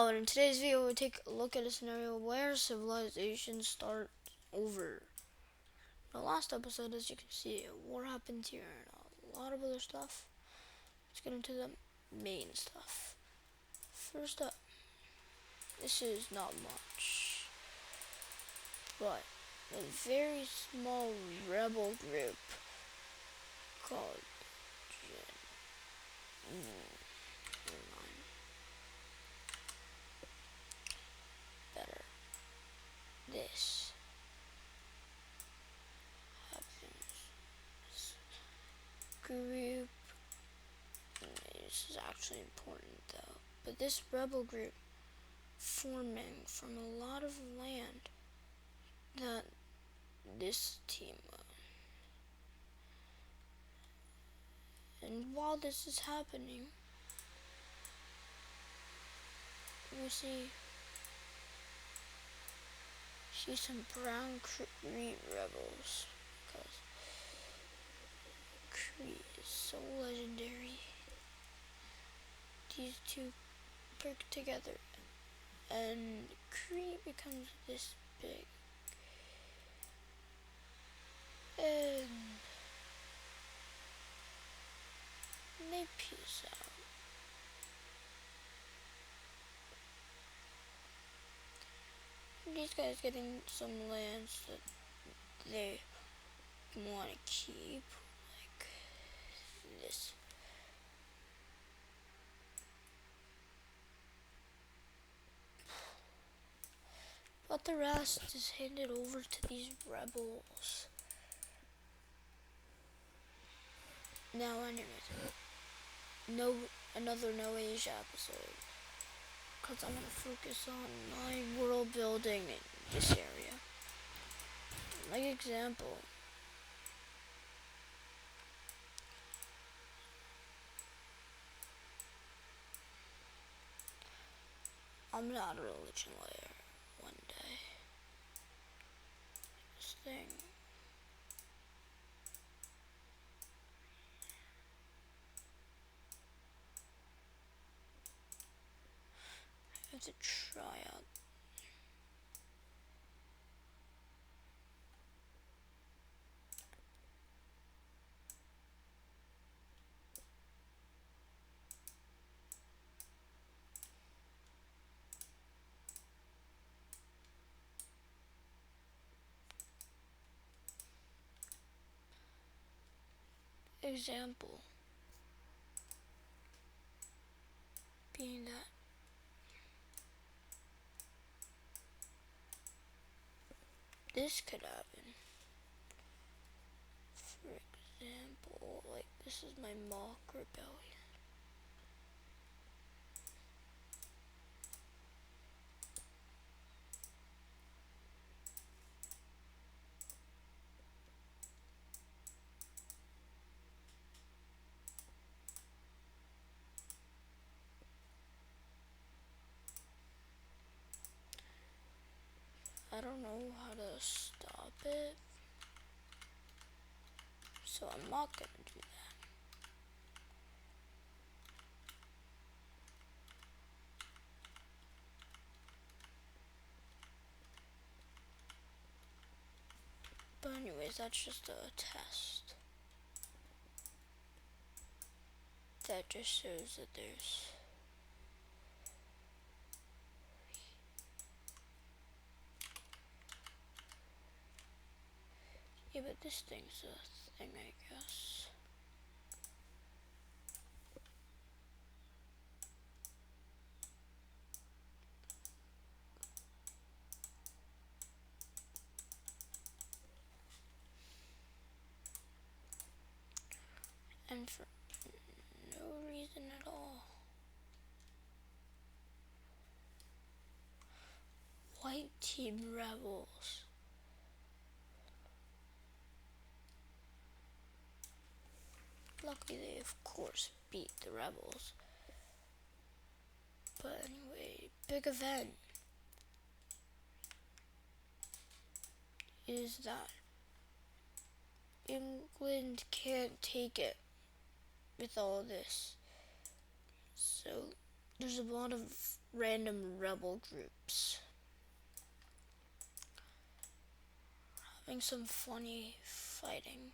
and in today's video we'll take a look at a scenario where civilization starts over. The last episode, as you can see, a war happened here and a lot of other stuff. Let's get into the main stuff. First up, this is not much, but a very small rebel group called never mind. Better. This happens. Group. This is actually important though. But this rebel group forming from a lot of land that this team owned. And while this is happening, we see some brown Cree rebels, because Cree is so legendary. These two work together and Cree becomes this big, and they peace out. These guys getting some lands that they want to keep, like this. But the rest is handed over to these rebels. Now, anyways, another No Asia episode, because I'm gonna focus on my world building in this area. Like example, I'm not a religion layer one day. This thing. I have to try out. Example being that this could happen. For example, like this is my mock rebellion. I don't know how to stop it, so I'm not gonna do that. But anyways, that's just a test. That just shows that there's but this thing's a thing, I guess. And for no reason at all. White team rebels. Luckily they of course beat the rebels. But anyway, big event is that England can't take it with all this. So there's a lot of random rebel groups having some funny fighting.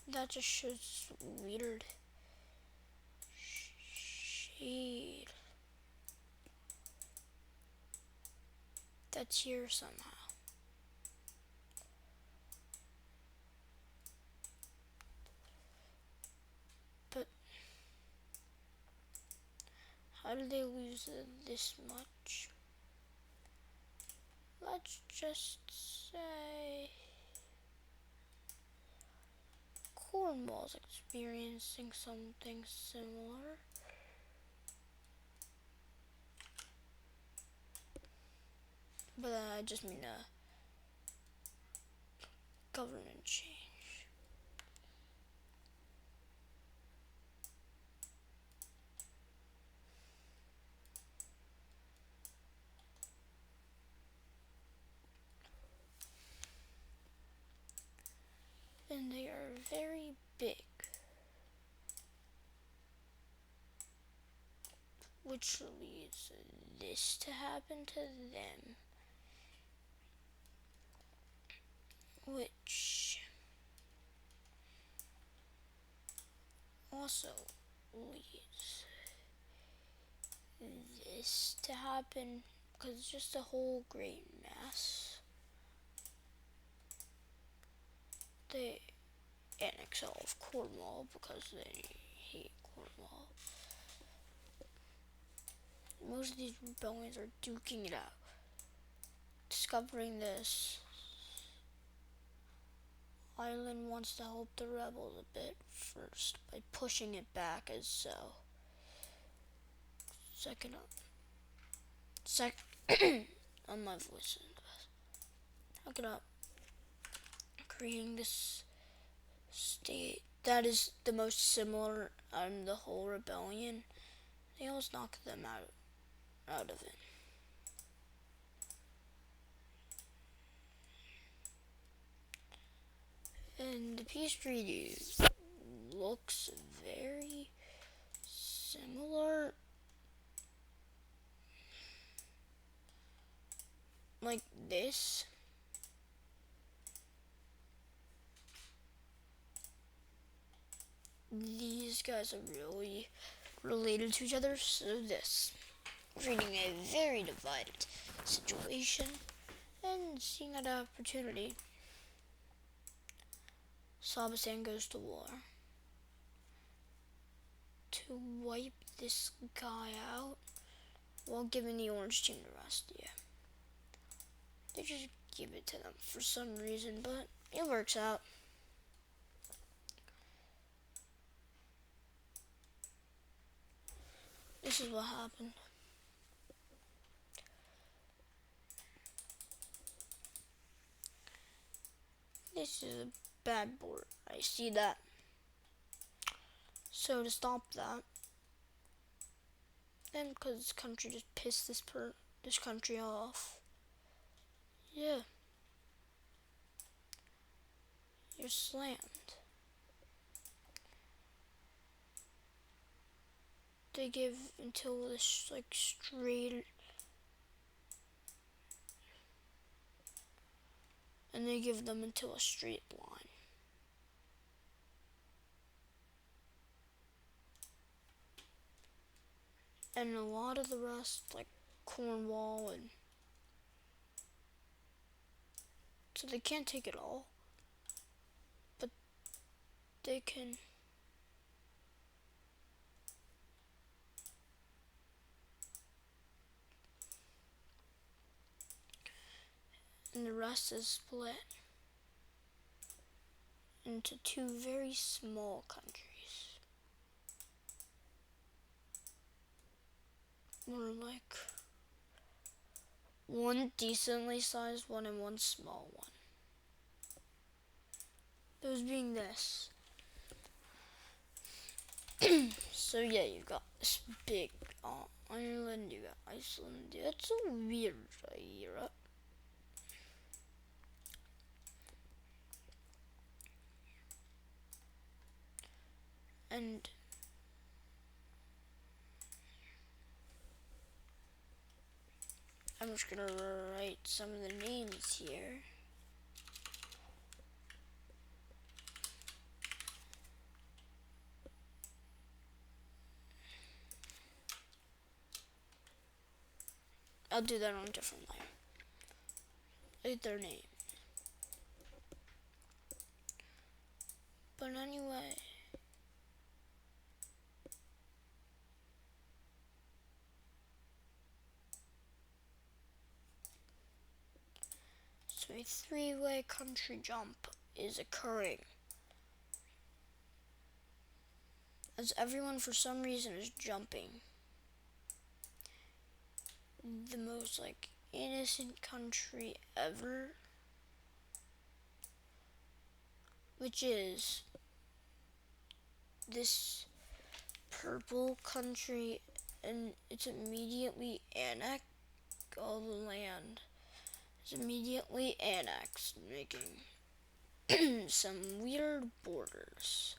That just shows weird shade that's here somehow. But how did they lose this much? Let's just say Cornwall's experiencing something similar. But I just mean a government change. And they are very big, which leads this to happen to them, which also leads this to happen because it's just a whole great mess. They annex all of Cornwall because they hate Cornwall. Most of these rebellions are duking it out. Discovering this, Ireland wants to help the rebels a bit first by pushing it back as so. Second, on my voice. Look it up. Creating this state that is the most similar on the whole rebellion. They almost knocked them out of it. And the peace treaty looks very similar. Like this. These guys are really related to each other, so this. Creating a very divided situation and seeing an opportunity. Sabastan goes to war to wipe this guy out while giving the orange team the rest. Yeah. They just give it to them for some reason, but it works out. This is what happened. This is a bad board. I see that. So to stop that, and because this country just pissed this country off. Yeah. You're slammed. They give until this like straight, and they give them until a straight line. And a lot of the rest, like Cornwall, and so they can't take it all, but they can. And the rest is split into two very small countries. More like one decently sized one and one small one. Those being this. So yeah, you got this big island. You got Iceland. It's a weird era. And I'm just gonna write some of the names here. I'll do that on a different layer. Write their name. But anyway, so a three-way country jump is occurring as everyone for some reason is jumping. The most innocent country ever, which is this purple country, and it's immediately annexed. All the land is immediately annexed, making some weird borders.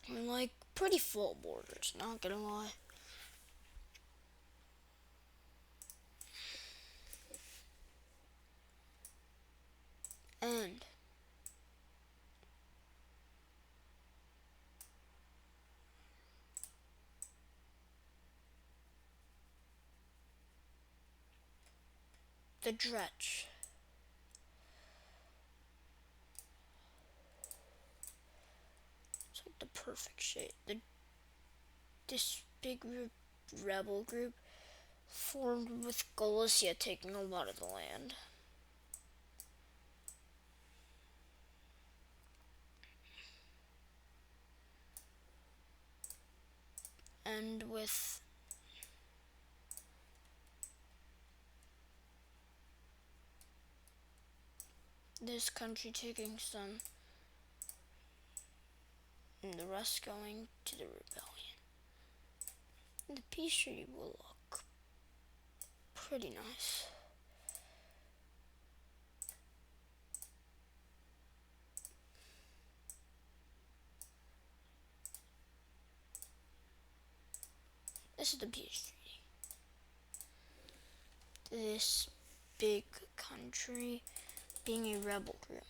And pretty full borders, not gonna lie. And the dretch. It's like the perfect shape. This big rebel group formed with Galicia taking a lot of the land. And with this country taking some, and the rest going to the rebellion. The peace treaty will look pretty nice. This is the peace treaty. This big country being a rebel group.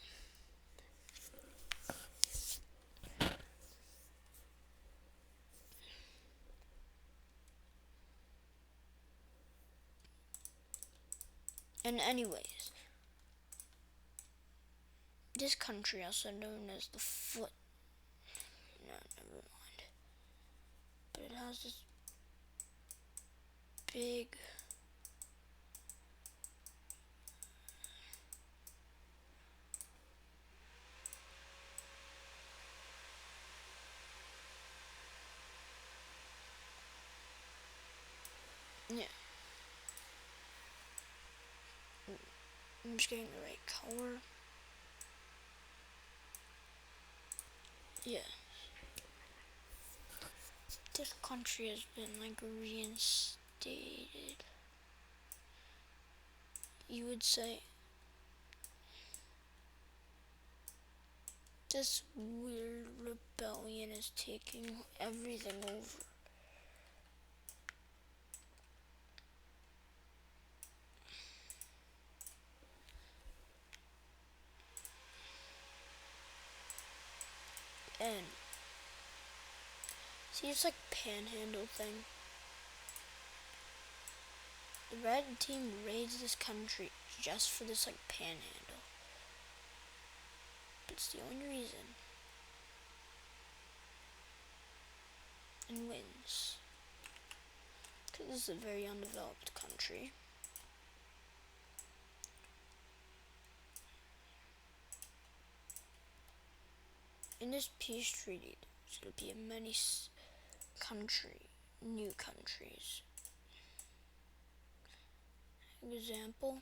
And anyways, this country also known as the Foot. No, never mind. But it has this big yeah. I'm just getting the right color. Yeah. This country has been reinstated. You would say this weird rebellion is taking everything over. And see, it's like panhandle thing. The red team raids this country just for this panhandle. But it's the only reason. And wins. Because this is a very undeveloped country. In this peace treaty, there's going to be many new countries. Example,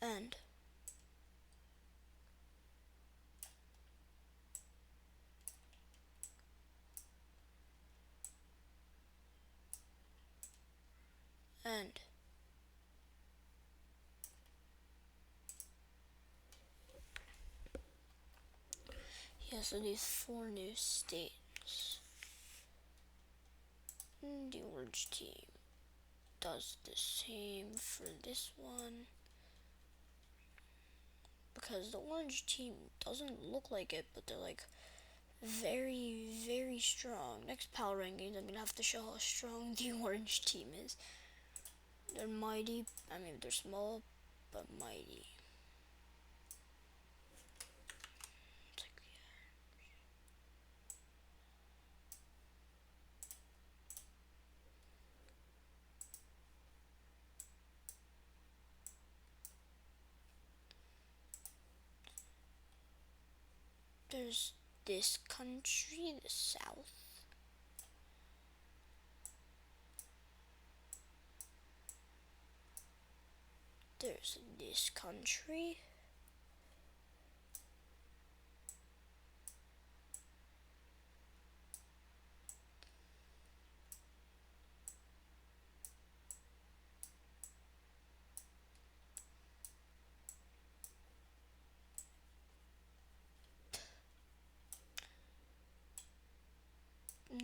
end, end. Yeah, so these 4 new states. The orange team does the same for this one. Because the orange team doesn't look like it, but they're like very, very strong. Next power rankings, I'm gonna have to show how strong the orange team is. They're mighty. I mean, they're small, but mighty. There's this country, the South. There's this country.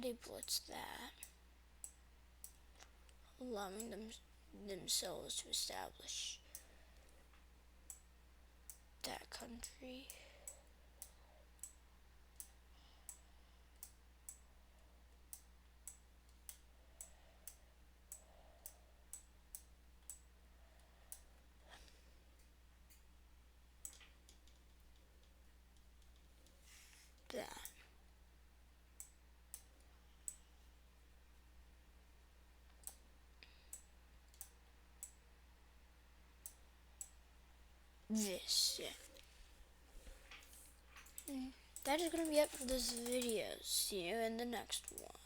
They blitz that, allowing themselves to establish that country. That. This, yeah. That is gonna be it for this video. See you in the next one.